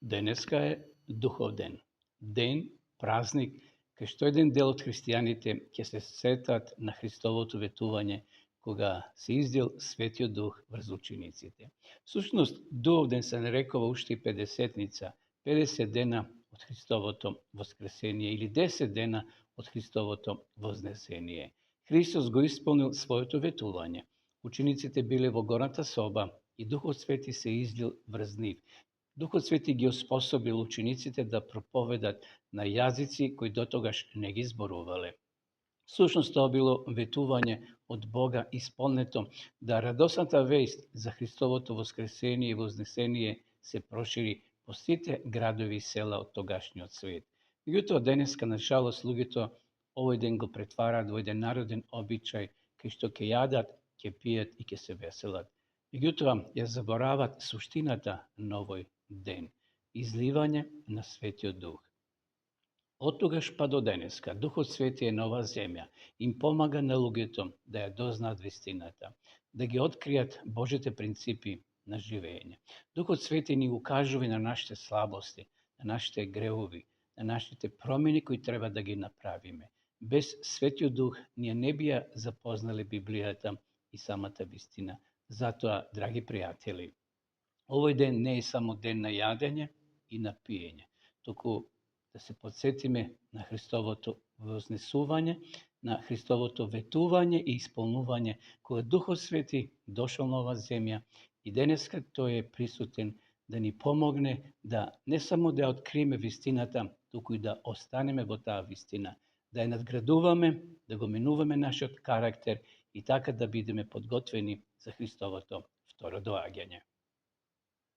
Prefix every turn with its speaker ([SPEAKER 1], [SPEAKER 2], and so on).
[SPEAKER 1] Денеска е Духов ден. Ден, празник, кај што еден дел од христијаните ќе се сетат на Христовото ветување, кога се издел Светиот Дух врз учениците. Всушност, Духов ден се нарекува уште и Педесетница, 50 дена од Христовото воскресение или 10 дена од Христовото вознесение. Христос го исполнил своето ветување. Учениците биле во горната соба и Духот Свети се излил врз нив. Духот Свети ги оспособил учениците да проповедат на јазици кои дотогаш не ги зборувале. Всушност тоа било ветување од Бога исполнето да радосната вест за Христовото воскресение и вознесение се прошири по сите градови и села од тогашниот свет. Меѓутоа денеска на жалост луѓето овој ден го претвараат во еден народен обичај кај што ќе јадат, ќе пијат и ќе се веселат. Меѓутоа ја заборават суштината на овој ден – изливање на Светиот Дух. Од тогаш па до денеска, Духот Свети е на оваа земја, им помага на луѓето да ја дознаат вистината, да ги откријат Божите принципи на живење. Духот Свети ни укажува на нашите слабости, на нашите гревови, на нашите промени кои треба да ги направиме. Без Светиот Дух ние не бија запознале Библијата и самата вистина. Затоа, драги пријатели, овој ден не е само ден на јадење и на пиење, туку да се подсетиме на Христовото вознесување, на Христовото ветување и исполнување, кога Духот Свети дошол на оваа земја и денеска тој е присутен да ни помогне да не само да откриеме вистината, туку и да останеме во таа вистина, да ја надградуваме, да го менуваме нашиот карактер и така да бидеме подготвени за Христовото второ доаѓање.